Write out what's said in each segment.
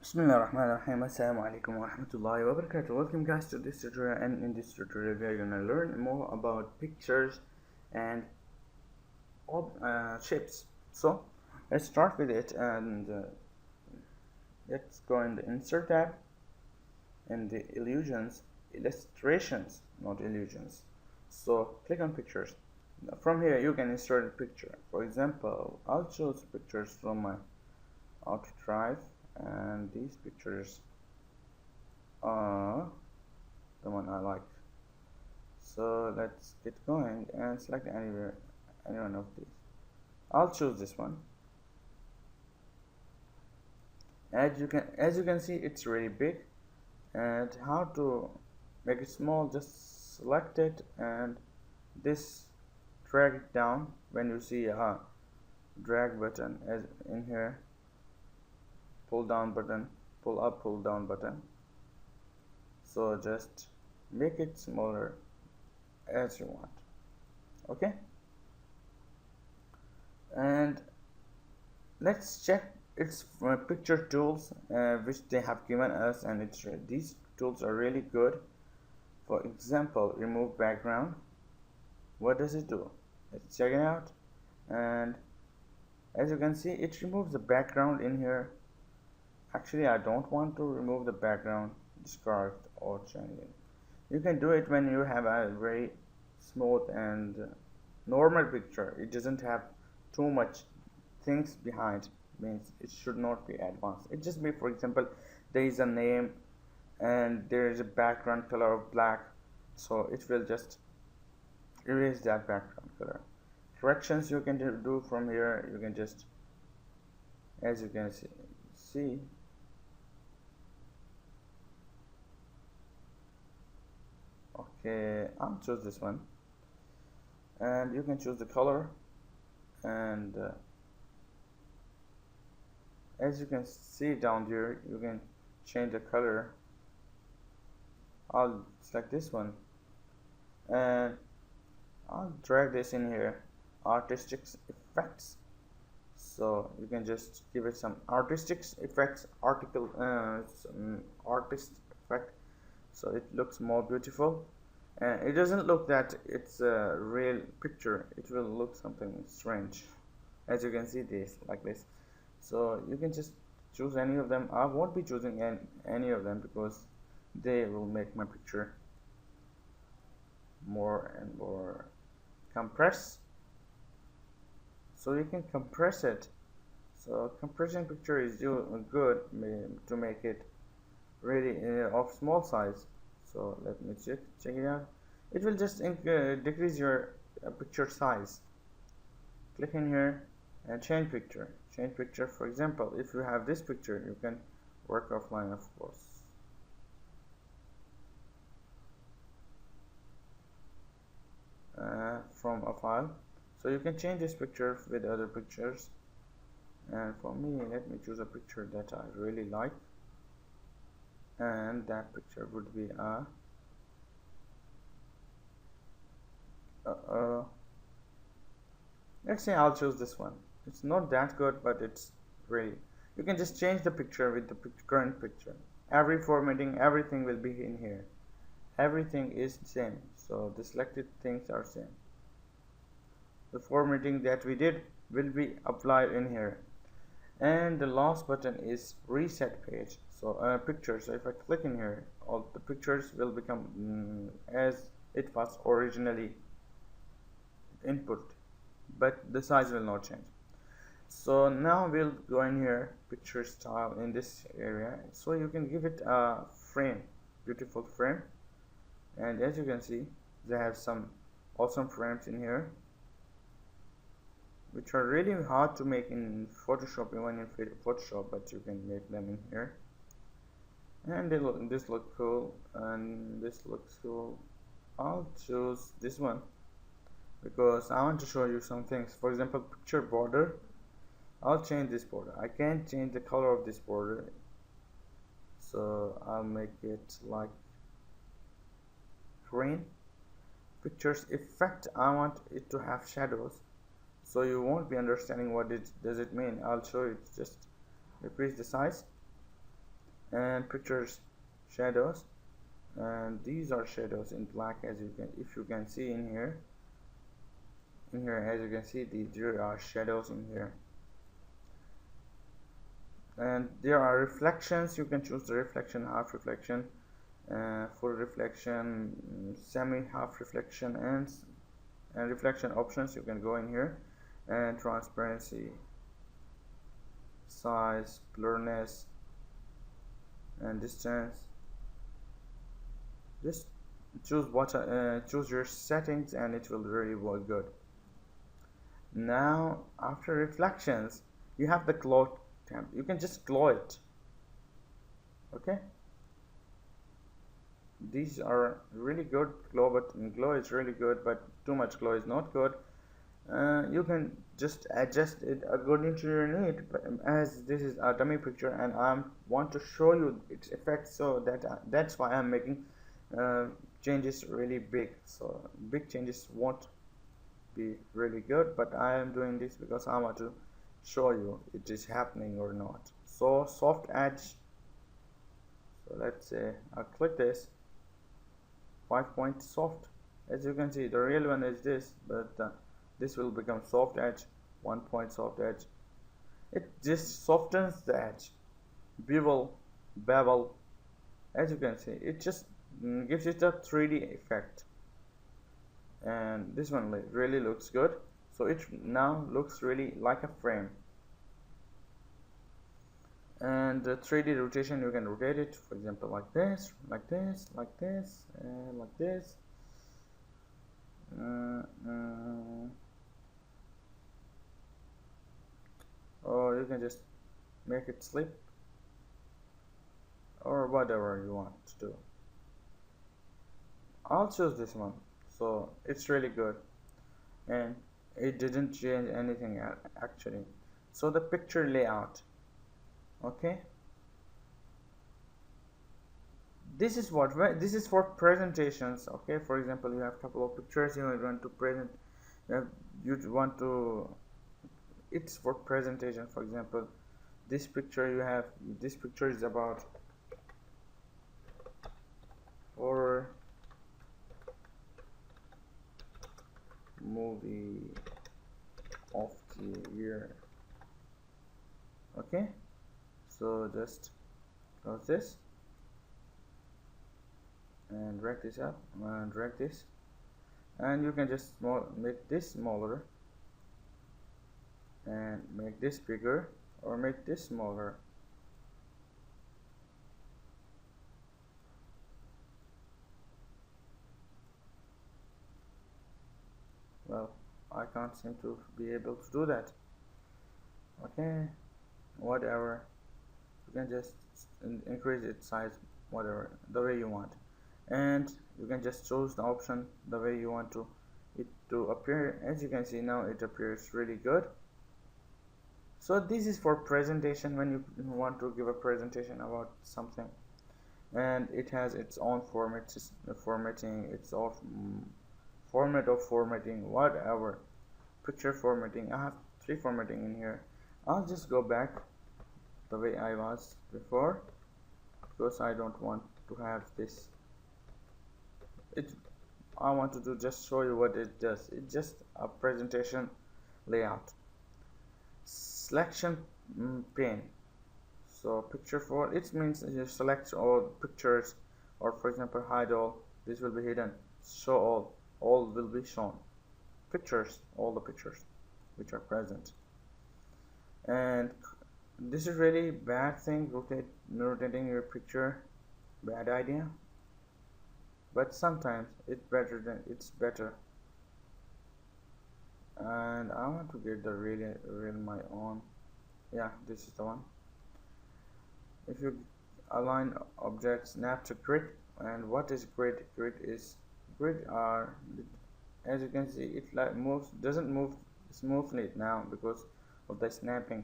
Bismillahirrahmanirrahim. Assalamu alaikum wa rahmatullahi wa barakatuh. Welcome guys to this tutorial, and in this tutorial we are gonna learn more about pictures and shapes. So let's start with it, and let's go in the insert tab and the illustrations, not illusions. So click on pictures. From here you can insert a picture. For example, I'll choose pictures from my auto drive, and these pictures are the one I like. So let's get going and select any one of these. I'll choose this one. As you can see, it's really big. And how to make it small, just select it and this drag it down. When you see a drag button as in here, pull down button, pull up, pull down button. So just make it smaller as you want. Okay, and let's check its picture tools which they have given us, and these tools are really good. For example, remove background. What does it do? Let's check it out. And as you can see, it removes the background in here. Actually, I don't want to remove the background, discard or change it. You can do it when you have a very smooth and normal picture. It doesn't have too much things behind, means it should not be advanced. It just be, for example, there is a name and there is a background color of black, so it will just erase that background color. Corrections you can do from here. You can just, as you can see, okay, I'll choose this one, and you can choose the color, and as you can see down here, you can change the color. I'll select this one and I'll drag this in here, artistic effects. So you can just give it some artistic effects, some artist effect, so it looks more beautiful. And it doesn't look that it's a real picture, it will look something strange. As you can see, this like this. So you can just choose any of them. I won't be choosing any of them because they will make my picture more and more compressed. So you can compress it. So compressing picture is good to make it really of small size. So let me check it out. It will just decrease your picture size. Click in here and change picture. For example, if you have this picture, you can work offline, of course. From a file, so you can change this picture with other pictures. And for me, let me choose a picture that I really like, and that picture would be let's say I'll choose this one. It's not that good, but it's really, you can just change the picture with the current picture. Every formatting, everything will be in here. Everything is same, so the selected things are same. The formatting that we did will be applied in here. And the last button is reset page. So picture. So if I click in here, all the pictures will become as it was originally input, but the size will not change. So now we'll go in here, picture style, in this area. So you can give it a frame, beautiful frame. And as you can see, they have some awesome frames in here, which are really hard to make in Photoshop, even in Photoshop, but you can make them in here. And this looks cool, and this looks cool. I'll choose this one because I want to show you some things. For example, picture border. I'll change this border. I can't change the color of this border, so I'll make it like green. Pictures effect, I want it to have shadows, so you won't be understanding what does it mean. I'll show you. Just increase the size, and pictures shadows, and these are shadows in black, as you can, if you can see in here, as you can see, there are shadows in here. And there are reflections. You can choose the reflection, half reflection, full reflection, semi half reflection, and reflection options. You can go in here, and transparency, size, blurriness, and distance. Just choose what choose your settings, and it will really work good. Now after reflections, you have the glow tab. You can just glow it. Okay, these are really good. Glow is really good, but too much glow is not good. You can just adjust it according to your need, but as this is a dummy picture and I want to show you its effects, so that's why I'm making changes really big. So big changes won't be really good, but I am doing this because I want to show you it is happening or not. So soft edge, so let's say I'll click this 5-point soft. As you can see, the real one is this, but this will become soft edge, 1-point soft edge. It just softens the edge, bevel. As you can see, it just gives it a 3D effect, and this one really looks good. So it now looks really like a frame. And the 3D rotation, you can rotate it, for example, like this, like this, like this, and like this. Or you can just make it slip, or whatever you want to do. I'll choose this one. So it's really good, and it didn't change anything actually. So the picture layout, okay, this is for presentations. Okay, for example, you have a couple of pictures you want to present, it's for presentation. For example, this picture is about horror movie of the year. Okay, so just close this and drag this up and drag this, and you can just make this smaller and make this bigger, or make this smaller. Well, I can't seem to be able to do that. Okay, whatever, you can just increase its size, whatever, the way you want, and you can just choose the option the way you want it to appear. As you can see, now it appears really good. So this is for presentation, when you want to give a presentation about something, and it has its own formatting, its own format of formatting, whatever. Picture formatting, I have 3 formatting in here. I'll just go back the way I was before, because I don't want to have this. I want to just show you what it does. It's just a presentation layout. Selection pane. So picture for it means you select all pictures, or for example, hide all. This will be hidden. Show all will be shown. Pictures, all the pictures which are present. And this is really bad thing, rotating your picture, bad idea, but sometimes it's better. And I want to get the real my own. Yeah, this is the one. If you align object, snap to grid. And what is grid? Grid are, as you can see, it doesn't move smoothly now because of the snapping.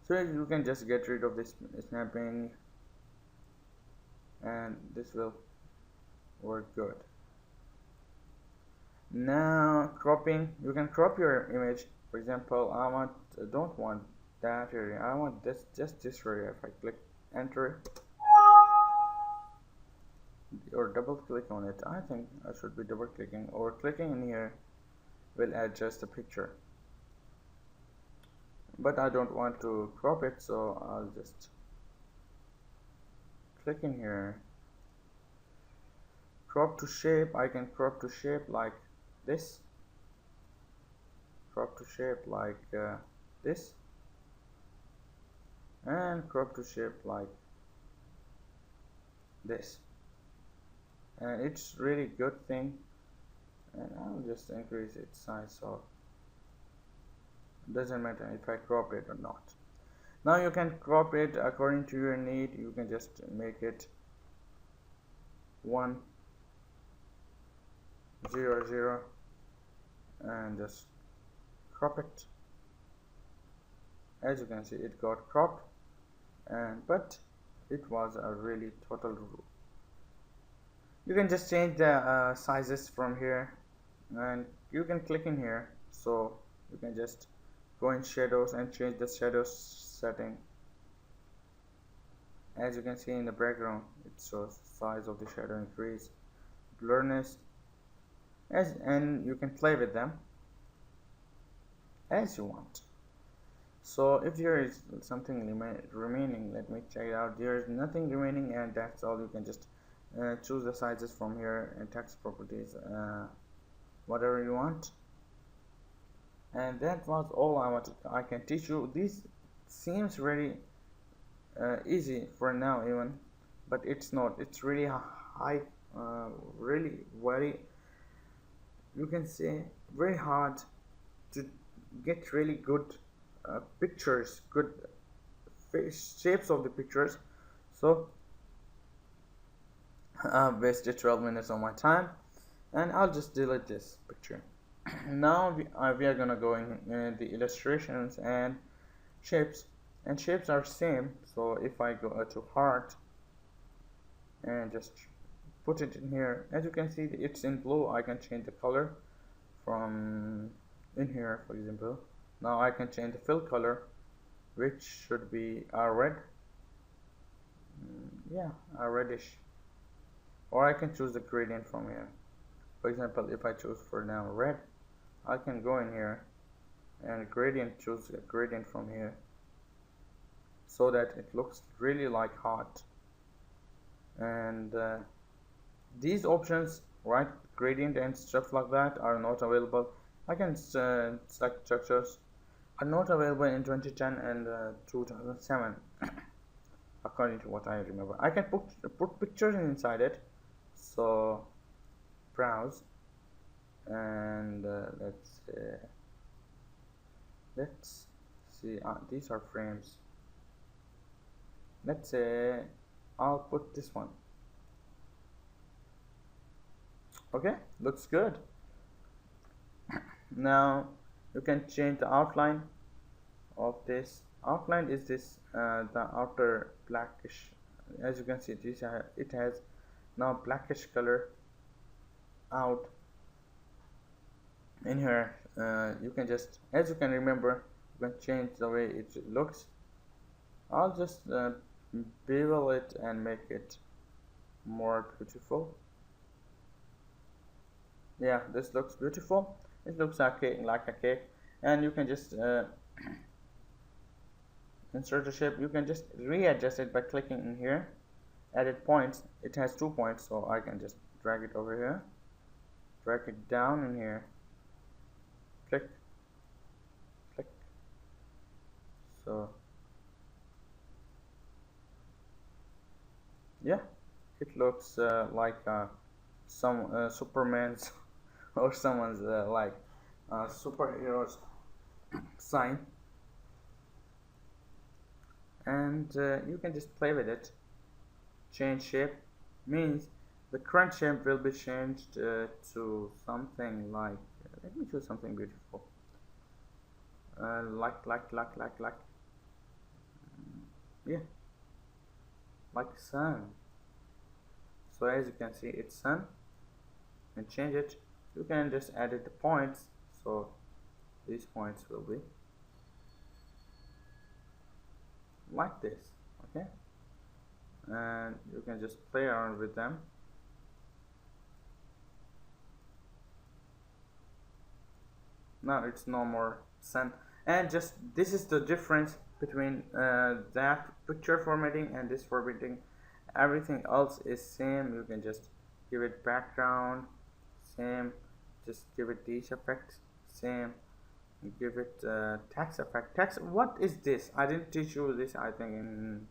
So you can just get rid of this snapping, and this will work good. Now cropping, you can crop your image. For example, I don't want that area, I want just this area. If I click enter, or double click on it. I think I should be double clicking, or clicking in here will adjust the picture, but I don't want to crop it, so I'll just click in here. Crop to shape, I can crop to shape like this, crop to shape like this, and crop to shape like this, and it's really good thing. And I'll just increase its size, so it doesn't matter if I crop it or not. Now you can crop it according to your need. You can just make it 100 and just crop it. As you can see, it got cropped, and but it was a really total rule. You can just change the sizes from here, and you can click in here, so you can just go in shadows and change the shadow setting. As you can see in the background, it shows size of the shadow increase, blurriness, and you can play with them as you want. So if there is something remaining, let me check it out. There is nothing remaining, and that's all. You can just choose the sizes from here and text properties, whatever you want. And that was all I can teach you. This seems very easy for now even, but it's not. It's really high, really very, you can say, very hard to get really good pictures, good shapes of the pictures. So I've wasted 12 minutes of my time, and I'll just delete this picture. Now we are gonna go in the illustrations and shapes, and shapes are same. So if I go to heart and just put it in here, as you can see it's in blue, I can change the color from in here, for example. Now I can change the fill color, which should be a red, yeah, a reddish, or I can choose the gradient from here. For example, if I choose for now red, I can go in here and choose a gradient from here, so that it looks really like heart. And these options, right, gradient and stuff like that, are not available. I can select structures are not available in 2010 and 2007 according to what I remember. I can put pictures inside it, so browse, and let's see, these are frames. Let's say I'll put this one. Okay, looks good. Now you can change the outline of this. Outline is this the outer blackish. As you can see, this it has now blackish color out in here. You can just, as you can remember, you can change the way it looks. I'll just bevel it and make it more beautiful. Yeah, this looks beautiful. It looks like a cake, and you can just insert a shape. You can just readjust it by clicking in here, edit points. It has 2 points, so I can just drag it over here, drag it down in here, click, click. So yeah, it looks like some Superman's or someone's like superheroes sign. And you can just play with it. Change shape means the current shape will be changed to something like, let me choose something beautiful, like yeah, like sun. So as you can see, it's sun, and change it. You can just edit the points, so these points will be like this, okay, and you can just play around with them. Now it's no more sun. And just this is the difference between that picture formatting and this formatting. Everything else is same. You can just give it background, same. Just give it these effects, same. Give it text effect. Text, what is this? I didn't teach you this, I think, in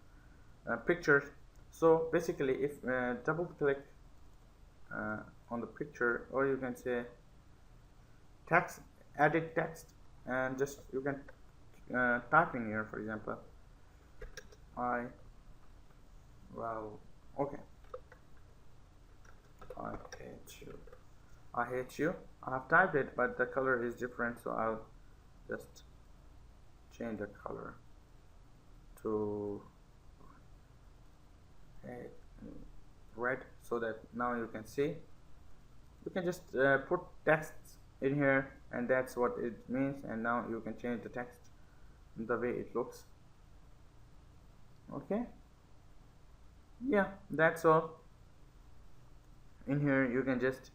pictures. So basically, if double click on the picture, or you can say text, edit text, and just you can type in here, for example, I well okay, I hate you, I hate you. I have typed it, but the color is different, so I'll just change the color to red, so that now you can see. You can just put text in here, and that's what it means. And now you can change the text the way it looks. Okay, yeah, that's all. In here you can just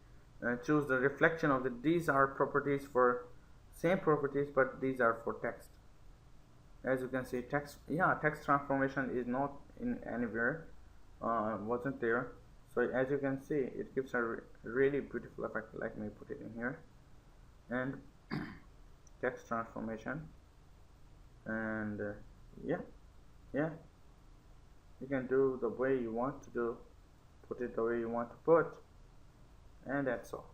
choose the reflection of these are properties for same properties, but these are for text. As you can see, text, yeah, text transformation is not in anywhere, wasn't there. So as you can see, it gives a really beautiful effect. Let me put it in here, and text transformation, and yeah, you can do the way you want to do, put it the way you want to put, and that's all.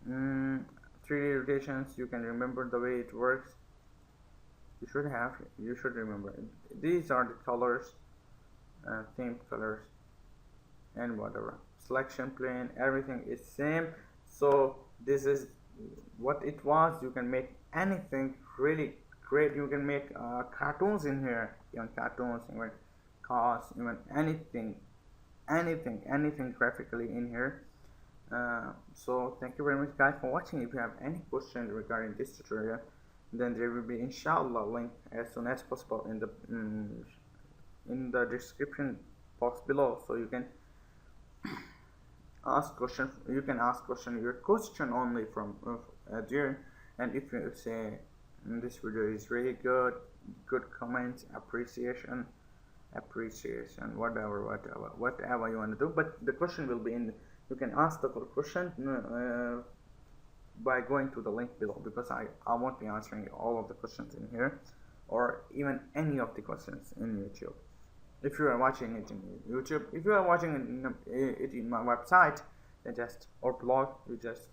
3D rotations, you can remember the way it works. You should remember. These are the colors, theme colors, and whatever. Selection plane, everything is same. So this is what it was. You can make anything really great. You can make cartoons in here, even cartoons, even cars, even anything graphically in here. So thank you very much, guys, for watching. If you have any questions regarding this tutorial, then there will be inshallah link as soon as possible in the description box below, so you can ask question. You can ask your question only from there. And if you say this video is really good comments, appreciation, whatever you want to do, but the question will be in. You can ask the question by going to the link below, because I won't be answering all of the questions in here, or even any of the questions in YouTube. If you are watching it in YouTube, if you are watching it in my website, then just, or blog, you just